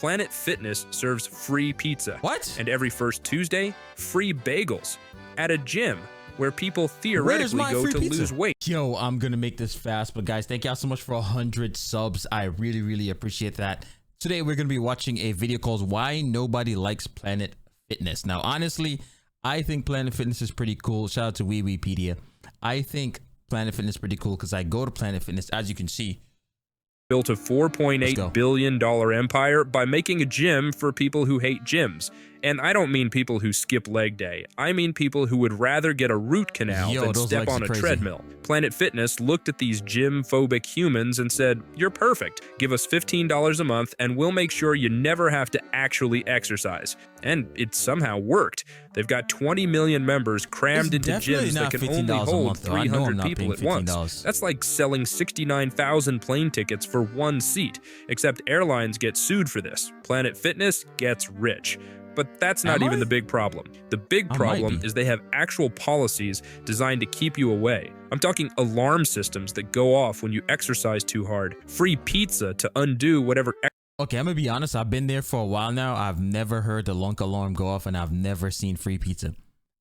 Planet Fitness serves free pizza. What? And every first Tuesday, free bagels at a gym where people theoretically go to lose weight. Yo, I'm gonna make this fast, but guys, thank y'all so much for 100 subs. I really appreciate that. Today we're gonna be watching a video called Why Nobody Likes Planet Fitness. Now, honestly, I think Planet Fitness is pretty cool. Shout out to Wikipedia. I think Planet Fitness is pretty cool because I go to Planet Fitness, as you can see. Built a $4.8 billion empire by making a gym for people who hate gyms. And I don't mean people who skip leg day. I mean people who would rather get a root canal than step on a treadmill. Planet Fitness looked at these gym-phobic humans and said, "You're perfect. Give us $15 a month and we'll make sure you never have to actually exercise." And it somehow worked. They've got 20 million members crammed into gyms that can only hold 300 people at once. That's like selling 69,000 plane tickets for one seat, except airlines get sued for this. Planet Fitness gets rich. But that's not even the big problem. The big problem is they have actual policies designed to keep you away. I'm talking alarm systems that go off when you exercise too hard, free pizza to undo whatever. Okay, I'm gonna be honest, I've been there for a while now. I've never heard the lunk alarm go off and I've never seen free pizza.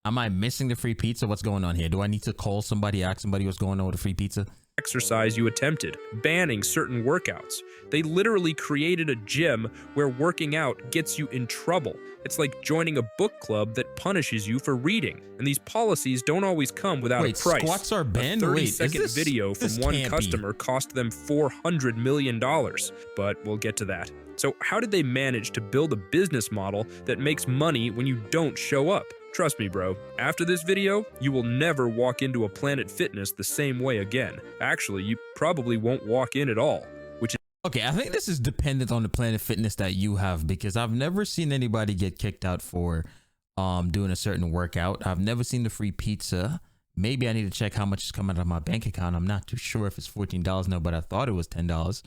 Am I missing the free pizza? What's going on here? Do I need to call somebody, ask somebody what's going on with the free pizza? Exercise you attempted, banning certain workouts. They literally created a gym where working out gets you in trouble. It's like joining a book club that punishes you for reading. And these policies don't always come without a price. Squats are banned? A 30-second video from one customer cost them $400 million. But we'll get to that. So how did they manage to build a business model that makes money when you don't show up? Trust me, bro, after this video, you will never walk into a Planet Fitness the same way again. Actually, you probably won't walk in at all, which is... Okay, I think this is dependent on the Planet Fitness that you have, because I've never seen anybody get kicked out for doing a certain workout. I've never seen the free pizza. Maybe I need to check how much is coming out of my bank account. I'm not too sure if it's $14 now, but I thought it was $10.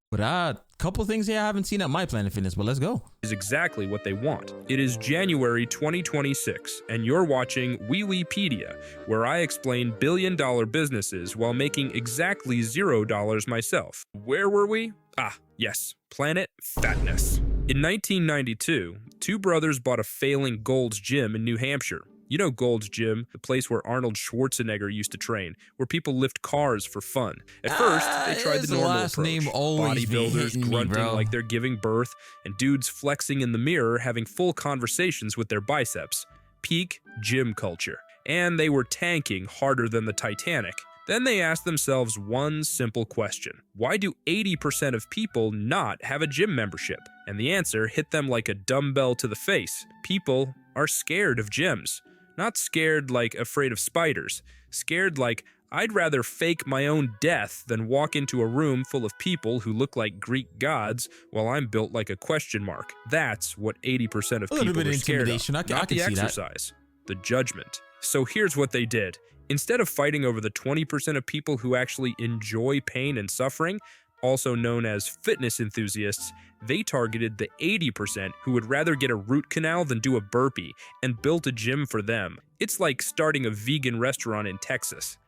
But a couple things here I haven't seen at my Planet Fitness, but let's go. Is exactly what they want. It is January 2026, and you're watching Wikipedia, where I explain billion-dollar businesses while making exactly $0 myself. Where were we? Ah, yes, Planet Fatness. In 1992, two brothers bought a failing Gold's Gym in New Hampshire. You know Gold's Gym, the place where Arnold Schwarzenegger used to train, where people lift cars for fun. At first, they tried the normal approach. Bodybuilders grunting like they're giving birth, and dudes flexing in the mirror having full conversations with their biceps. Peak gym culture. And they were tanking harder than the Titanic. Then they asked themselves one simple question. Why do 80% of people not have a gym membership? And the answer hit them like a dumbbell to the face. People are scared of gyms. Not scared like afraid of spiders. Scared like, I'd rather fake my own death than walk into a room full of people who look like Greek gods while I'm built like a question mark. That's what 80% of people are scared of. Not the exercise, the judgment. So here's what they did. Instead of fighting over the 20% of people who actually enjoy pain and suffering, also known as fitness enthusiasts, they targeted the 80% who would rather get a root canal than do a burpee and built a gym for them. It's like starting a vegan restaurant in Texas.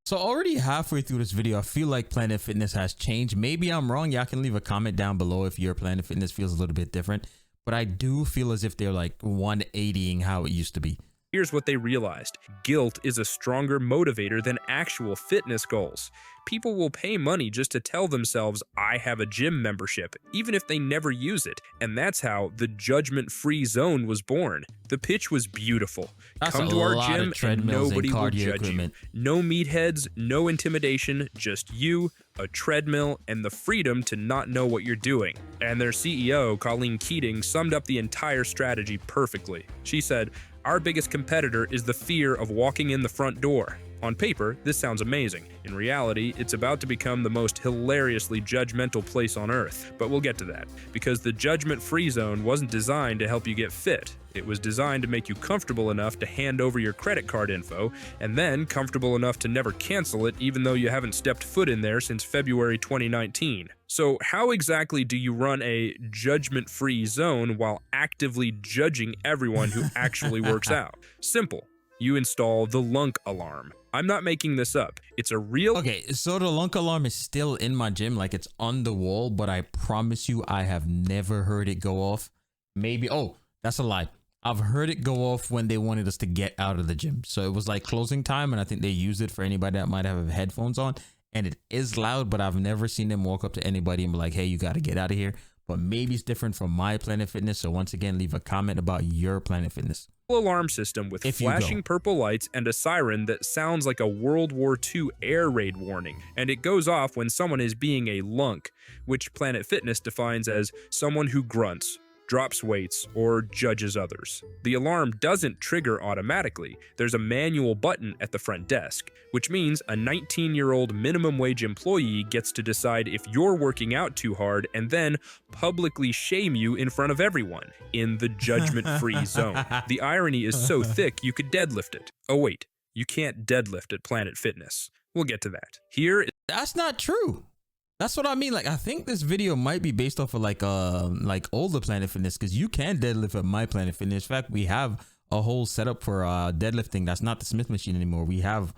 So already halfway through this video, I feel like Planet Fitness has changed. Maybe I'm wrong. Y'all can leave a comment down below if your Planet Fitness feels a little bit different. But I do feel as if they're like 180ing how it used to be. Here's what they realized. Guilt is a stronger motivator than actual fitness goals. People will pay money just to tell themselves, I have a gym membership, even if they never use it. And that's how the judgment-free zone was born. The pitch was beautiful. Come to our gym and nobody will judge you. No meatheads, no intimidation, just you, a treadmill, and the freedom to not know what you're doing. And their CEO, Colleen Keating, summed up the entire strategy perfectly. She said, our biggest competitor is the fear of walking in the front door. On paper, this sounds amazing. In reality, it's about to become the most hilariously judgmental place on earth. But we'll get to that, because the judgment-free zone wasn't designed to help you get fit. It was designed to make you comfortable enough to hand over your credit card info, and then comfortable enough to never cancel it even though you haven't stepped foot in there since February 2019. So how exactly do you run a judgment-free zone while actively judging everyone who actually works out? Simple. You install the lunk alarm. I'm not making this up. It's a real... Okay, so the lunk alarm is still in my gym, like it's on the wall, but I promise you I have never heard it go off. Maybe, oh, that's a lie. I've heard it go off when they wanted us to get out of the gym. So it was like closing time, and I think they used it for anybody that might have headphones on. And it is loud, but I've never seen them walk up to anybody and be like, hey, you got to get out of here. But maybe it's different from my Planet Fitness. So once again, leave a comment about your Planet Fitness. Alarm system with flashing purple lights and a siren that sounds like a World War II air raid warning. And it goes off when someone is being a lunk, which Planet Fitness defines as someone who grunts, drops weights, or judges others. The alarm doesn't trigger automatically. There's a manual button at the front desk, which means a 19-year-old minimum wage employee gets to decide if you're working out too hard and then publicly shame you in front of everyone in the judgment-free zone. The irony is so thick you could deadlift it. Oh wait, you can't deadlift at Planet Fitness. We'll get to that. That's not true. That's what I mean. Like, I think this video might be based off of like older Planet Fitness, because you can deadlift at my Planet Fitness. In fact, we have a whole setup for deadlifting. That's not the Smith machine anymore. We have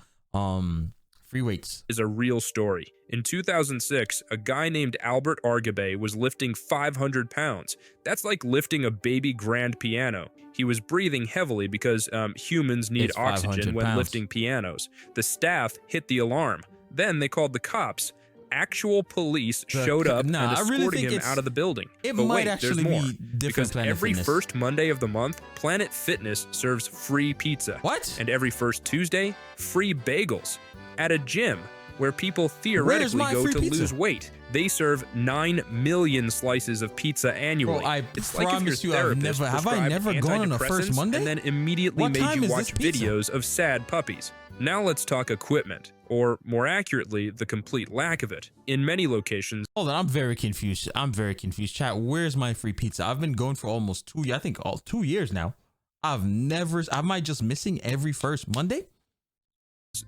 free weights. Is a real story. In 2006, a guy named Albert Argabe was lifting 500 pounds. That's like lifting a baby grand piano. He was breathing heavily because humans need oxygen when lifting pianos. The staff hit the alarm. Then they called the cops. Actual police showed up and escorted him out of the building. But might wait, actually there's more. Because every Fitness. first Monday of the month, Planet Fitness serves free pizza. What? And every first Tuesday, free bagels. At a gym where people theoretically go to lose weight, they serve 9 million slices of pizza annually. Bro, it's like if your therapist have I never gone on a first Monday? And then immediately made you watch videos of sad puppies. Now let's talk equipment, or more accurately, the complete lack of it. In many locations... Hold on, I'm very confused. Chat, where's my free pizza? I've been going for almost 2 years. I think all 2 years now. Am I just missing every first Monday?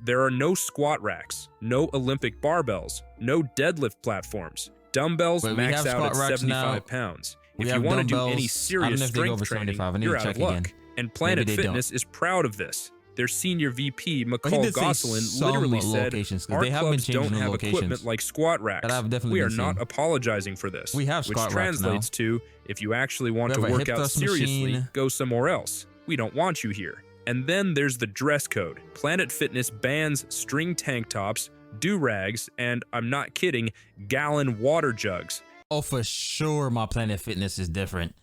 There are no squat racks, no Olympic barbells, no deadlift platforms. Dumbbells max out at 75 pounds. If you want to do any serious strength training, you're out of luck. And Planet Fitness is proud of this. Their senior VP, McCall Gosselin, literally said, our clubs don't have equipment like squat racks. We are not apologizing for this. We have squat which translates to, if you actually want to work out seriously, go somewhere else. We don't want you here. And then there's the dress code. Planet Fitness bans string tank tops, do-rags, and, I'm not kidding, gallon water jugs. Oh, for sure my Planet Fitness is different.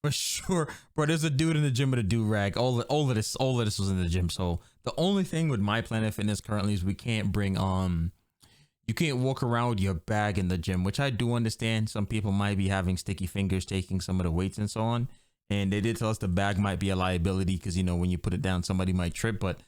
For sure. Bro, there's a dude in the gym with a do-rag. All of this was in the gym. So the only thing with my Planet Fitness currently is we can't bring you can't walk around with your bag in the gym, which I do understand. Some people might be having sticky fingers taking some of the weights and so on. And they did tell us the bag might be a liability because, you know, when you put it down, somebody might trip. But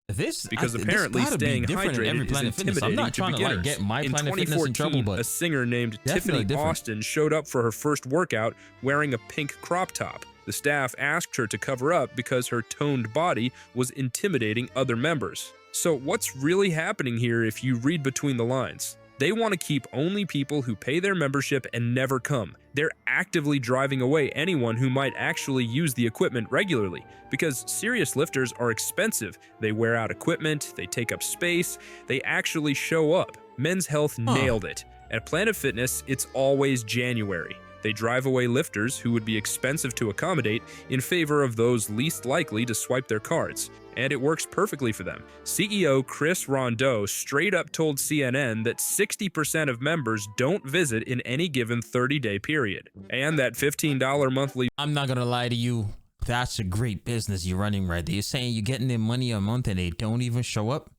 apparently staying hydrated is intimidating. I'm not trying to like get my Planet Fitness in trouble, but a singer named Tiffany Austin showed up for her first workout wearing a pink crop top. The staff asked her to cover up because her toned body was intimidating other members. So what's really happening here if you read between the lines? They want to keep only people who pay their membership and never come. They're actively driving away anyone who might actually use the equipment regularly, because serious lifters are expensive. They wear out equipment, they take up space, they actually show up. Men's Health nailed it. At Planet Fitness, it's always January. They drive away lifters who would be expensive to accommodate in favor of those least likely to swipe their cards. And it works perfectly for them. CEO Chris Rondeau straight up told CNN that 60% of members don't visit in any given 30-day period. And that $15 monthly... I'm not gonna lie to you. That's a great business you're running right there. You're saying you're getting their money a month and they don't even show up?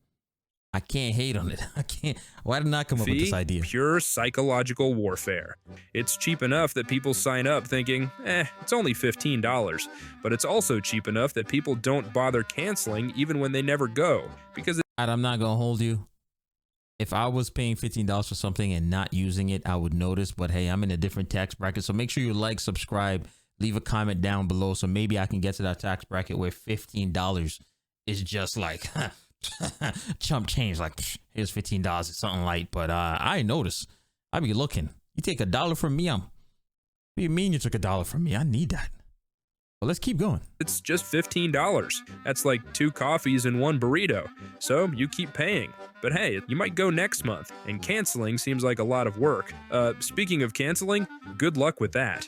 I can't hate on it. I can't. Why did I come up with this idea? Pure psychological warfare. It's cheap enough that people sign up thinking, it's only $15. But it's also cheap enough that people don't bother canceling even when they never go. Because I'm not going to hold you. If I was paying $15 for something and not using it, I would notice. But hey, I'm in a different tax bracket. So make sure you like, subscribe, leave a comment down below. So maybe I can get to that tax bracket where $15 is just like... chump change, like here's $15. It's something light, but I ain't notice. I be looking. You take $1 from me, what do you mean you took $1 from me? I need that. But let's keep going. It's just $15. That's like 2 coffees and 1 burrito. So you keep paying. But hey, you might go next month, and canceling seems like a lot of work. Speaking of canceling, good luck with that.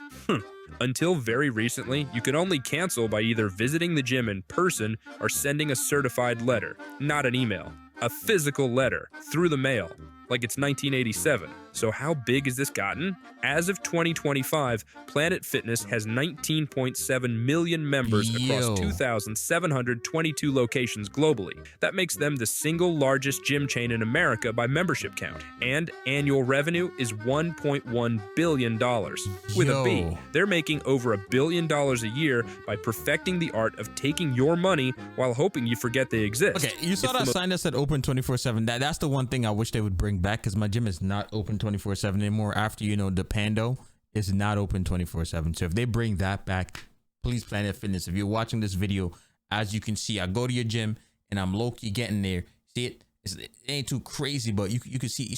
Until very recently, you could only cancel by either visiting the gym in person or sending a certified letter, not an email. A physical letter, through the mail, like it's 1987. So how big has this gotten? As of 2025, Planet Fitness has 19.7 million members across 2,722 locations globally. That makes them the single largest gym chain in America by membership count. And annual revenue is $1.1 billion. With a B, they're making over $1 billion a year by perfecting the art of taking your money while hoping you forget they exist. Okay, you saw that sign that said open 24/7. That's the one thing I wish they would bring back, because my gym is not open 24/7 anymore. After, you know, the Pando is not open 24/7. So if they bring that back, please, Planet Fitness, if you're watching this video, as you can see, I go to your gym and I'm low-key getting there. See it? It ain't too crazy, but you can see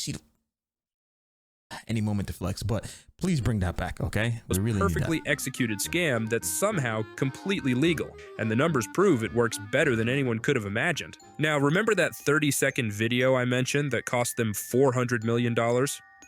any moment to flex. But please bring that back, okay? We really perfectly executed scam that's somehow completely legal, and the numbers prove it works better than anyone could have imagined. Now, remember that 30-second video I mentioned that cost them $400 million?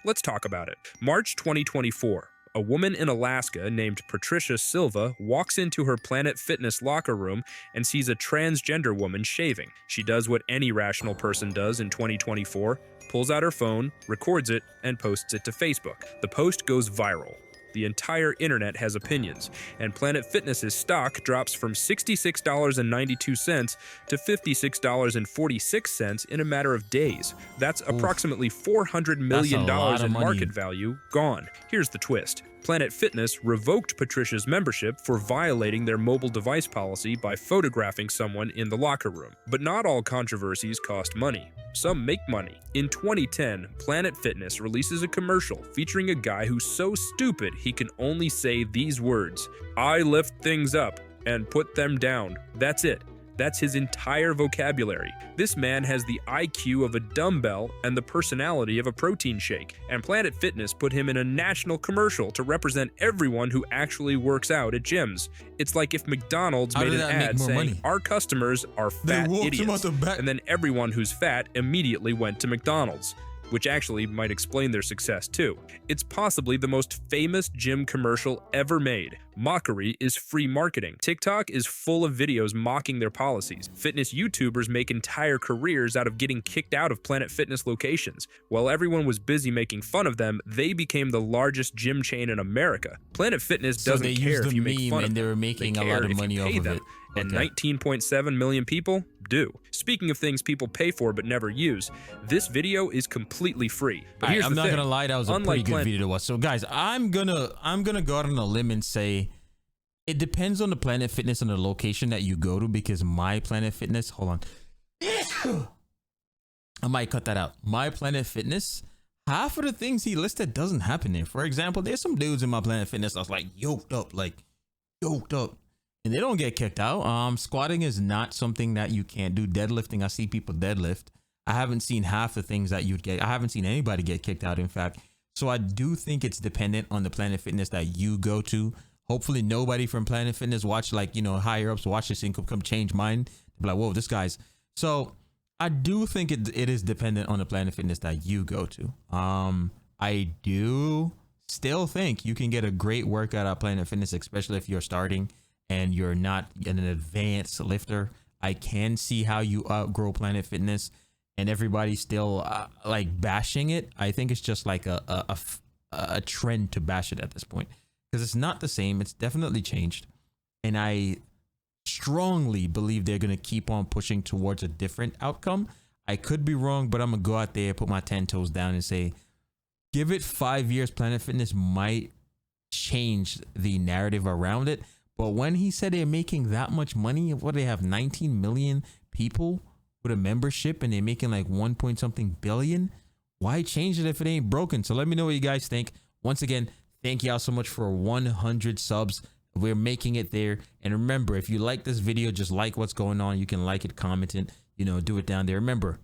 Let's talk about it. March 2024. A woman in Alaska named Patricia Silva walks into her Planet Fitness locker room and sees a transgender woman shaving. She does what any rational person does in 2024, pulls out her phone, records it, and posts it to Facebook. The post goes viral. The entire internet has opinions, and Planet Fitness's stock drops from $66.92 to $56.46 in a matter of days. That's approximately $400 million in market value gone. Here's the twist. Planet Fitness revoked Patricia's membership for violating their mobile device policy by photographing someone in the locker room. But not all controversies cost money. Some make money. In 2010, Planet Fitness releases a commercial featuring a guy who's so stupid he can only say these words: "I lift things up and put them down." That's it. That's his entire vocabulary. This man has the IQ of a dumbbell and the personality of a protein shake, and Planet Fitness put him in a national commercial to represent everyone who actually works out at gyms. It's like if McDonald's made an ad saying, "Our customers are fat idiots," and then everyone who's fat immediately went to McDonald's, which actually might explain their success too. It's possibly the most famous gym commercial ever made. Mockery is free marketing. TikTok is full of videos mocking their policies. Fitness YouTubers make entire careers out of getting kicked out of Planet Fitness locations. While everyone was busy making fun of them, they became the largest gym chain in America. Planet Fitness doesn't care if you make fun of them. They were making a lot of money off of it. And 19.7 million people do. Speaking of things people pay for but never use, this video is completely free. But here's the thing. I'm not gonna lie, that was a pretty good video to watch. So guys, I'm gonna go out on a limb and say it depends on the Planet Fitness and the location that you go to, because my Planet Fitness, hold on, I might cut that out. My Planet Fitness, half of the things he listed doesn't happen there. For example, there's some dudes in my Planet Fitness that's like yoked up, and they don't get kicked out. Squatting is not something that you can't do. Deadlifting, I see people deadlift. I haven't seen half the things that you'd get. I haven't seen anybody get kicked out, in fact. So I do think it's dependent on the Planet Fitness that you go to. Hopefully nobody from Planet Fitness watch, like, you know, higher ups watch this and come change mine. Be like, whoa, this guy's. So I do think it is dependent on the Planet Fitness that you go to. I do still think you can get a great workout at Planet Fitness, especially if you're starting and you're not an advanced lifter. I can see how you outgrow Planet Fitness, and everybody's still like bashing it. I think it's just like a trend to bash it at this point, because it's not the same. It's definitely changed, and I strongly believe they're gonna keep on pushing towards a different outcome. I could be wrong, but I'm gonna go out there, put my 10 toes down, and say, give it 5 years. Planet Fitness might change the narrative around it. But when he said they're making that much money, what do they have, 19 million people with a membership, and they're making like 1 point something billion? Why change it if it ain't broken? So let me know what you guys think. Once again, thank y'all so much for 100 subs. We're making it there. And remember, if you like this video, just like what's going on. You can like it, comment it, you know, do it down there. Remember,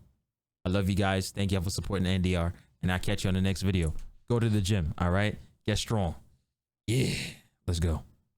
I love you guys. Thank y'all for supporting NDR, and I'll catch you on the next video. Go to the gym, all right? Get strong. Yeah, let's go.